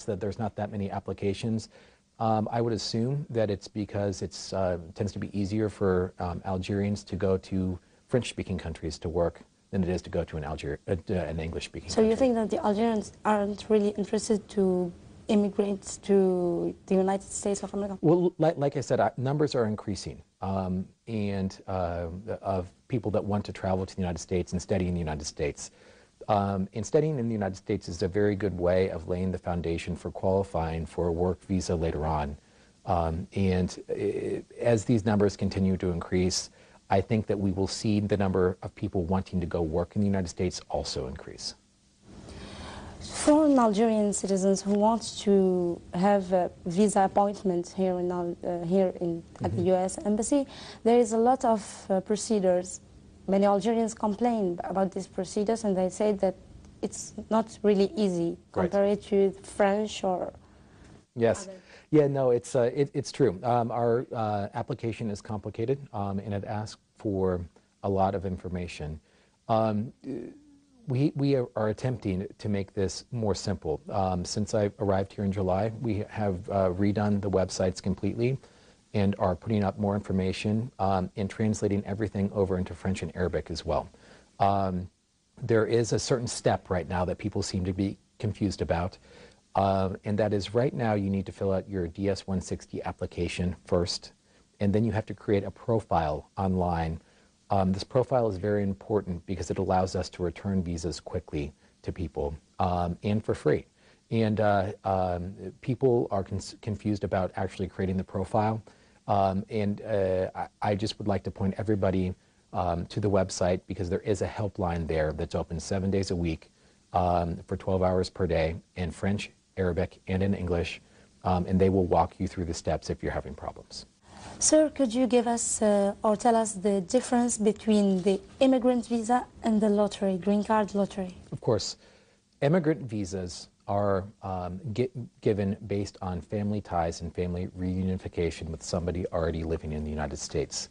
that there's not that many applications. I would assume that it's because it tends to be easier for Algerians to go to French-speaking countries to work than it is to go to an English-speaking country. So you think that the Algerians aren't really interested to immigrate to the United States of America? Well, like I said, numbers are increasing, and of people that want to travel to the United States and study in the United States. And studying in the United States is a very good way of laying the foundation for qualifying for a work visa later on. As these numbers continue to increase, I think that we will see the number of people wanting to go work in the United States also increase. For Algerian citizens who want to have a visa appointment here at the U.S. Embassy, there is a lot of procedures. Many Algerians complain about these procedures, and they say that it's not really easy compared to French or. Yes. Other. Yeah. No. It's true. Our application is complicated, and it asks for a lot of information. We are attempting to make this more simple. Since I arrived here in July, we have redone the websites completely and are putting up more information and translating everything over into French and Arabic as well. There is a certain step right now that people seem to be confused about, and that is right now you need to fill out your DS-160 application first, and then you have to create a profile online. This profile is very important because it allows us to return visas quickly to people and for free. And people are confused about actually creating the profile. I just would like to point everybody to the website because there is a helpline there that's open 7 days a week for 12 hours per day in French, Arabic, and in English. And they will walk you through the steps if you're having problems. Sir, could you give us or tell us the difference between the immigrant visa and the lottery, green card lottery? Of course. Immigrant visas are given based on family ties and family reunification with somebody already living in the United States.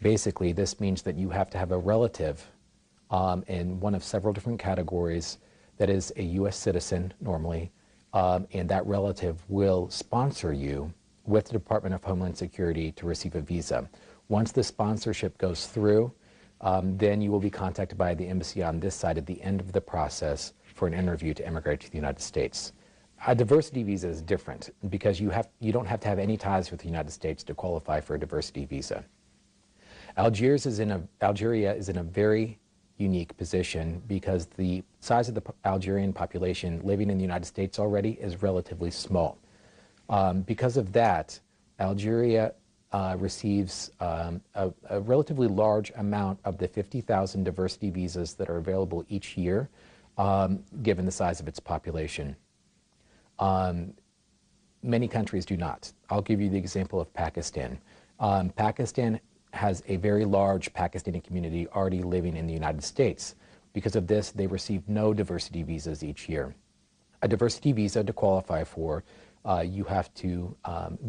Basically, this means that you have to have a relative in one of several different categories that is a U.S. citizen normally, and that relative will sponsor you with the Department of Homeland Security to receive a visa. Once the sponsorship goes through, then you will be contacted by the embassy on this side at the end of the process for an interview to immigrate to the United States. A diversity visa is different because you don't have to have any ties with the United States to qualify for a diversity visa. Algeria is in a very unique position because the size of the Algerian population living in the United States already is relatively small. Because of that, Algeria receives a relatively large amount of the 50,000 diversity visas that are available each year, given the size of its population. Many countries do not. I'll give you the example of Pakistan. Pakistan has a very large Pakistani community already living in the United States. Because of this, they receive no diversity visas each year. A diversity visa to qualify for, you have to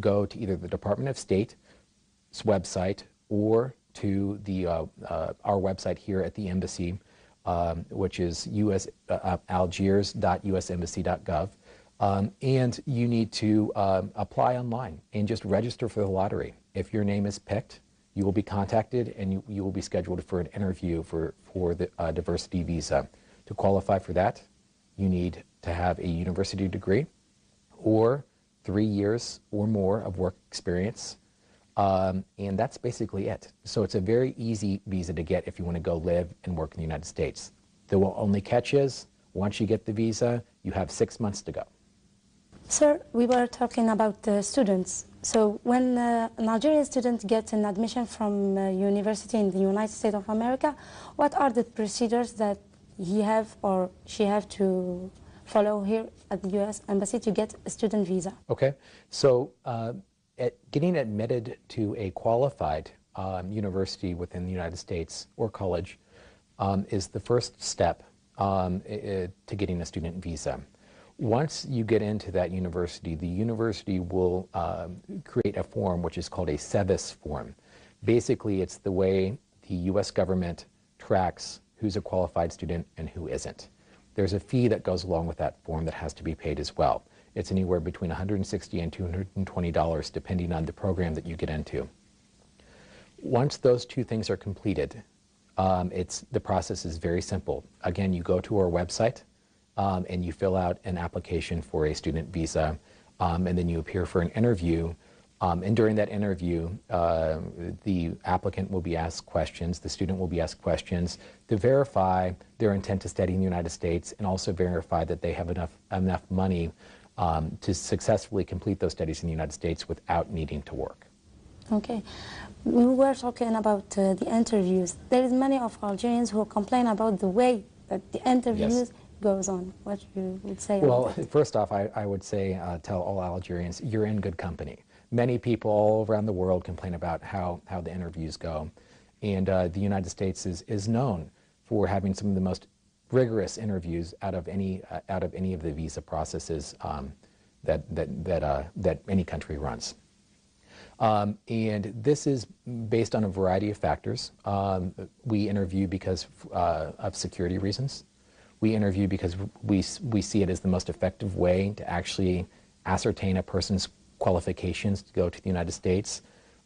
go to either the Department of State's website or to the our website here at the embassy, which is algiers.usembassy.gov, and you need to apply online and just register for the lottery. If your name is picked, you will be contacted and you will be scheduled for an interview for the diversity visa. To qualify for that, you need to have a university degree or 3 years or more of work experience, and that's basically it. So it's a very easy visa to get if you want to go live and work in the United States. The only catch is, once you get the visa, you have 6 months to go. Sir, we were talking about the students. So when an Algerian student gets an admission from a university in the United States of America, what are the procedures that he have or she have to follow here at the U.S. Embassy to get a student visa? Okay, so getting admitted to a qualified university within the United States or college is the first step to getting a student visa. Once you get into that university, the university will create a form which is called a SEVIS form. Basically, it's the way the U.S. government tracks who's a qualified student and who isn't. There's a fee that goes along with that form that has to be paid as well. It's anywhere between $160 and $220, depending on the program that you get into. Once those two things are completed, the process is very simple. Again, you go to our website and you fill out an application for a student visa, and then you appear for an interview. And during that interview, the applicant will be asked questions, the student will be asked questions to verify their intent to study in the United States, and also verify that they have enough money to successfully complete those studies in the United States without needing to work. Okay. We were talking about the interviews. There is many of Algerians who complain about the way that the interviews goes on. What you would say Well, about that? first off, I would say, tell all Algerians, you're in good company. Many people all around the world complain about how the interviews go. And the United States is known for having some of the most rigorous interviews out of any of the visa processes that any country runs. And this is based on a variety of factors. We interview because of security reasons. We interview because we see it as the most effective way to actually ascertain a person's qualifications to go to the United States.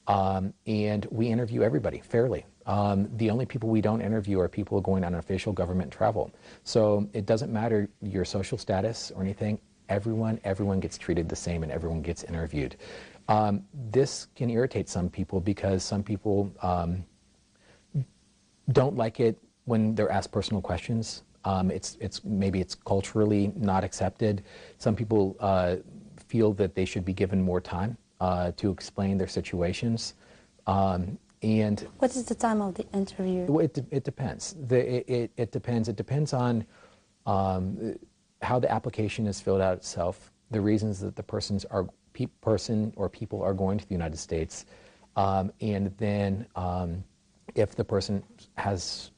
And we interview everybody fairly. The only people we don't interview are people going on official government travel. So it doesn't matter your social status or anything. Everyone gets treated the same, and everyone gets interviewed. This can irritate some people because some people don't like it when they're asked personal questions. Maybe it's culturally not accepted. Some people feel that they should be given more time to explain their situations. And what is the time of the interview? It depends. It depends. It depends on how the application is filled out itself, the reasons that the person or people are going to the United States, and then if the person has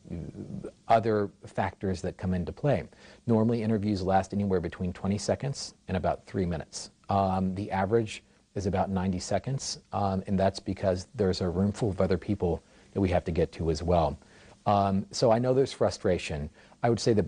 other factors that come into play. Normally, interviews last anywhere between 20 seconds and about 3 minutes. The average is about 90 seconds, and that's because there's a room full of other people that we have to get to as well. So I know there's frustration. I would say the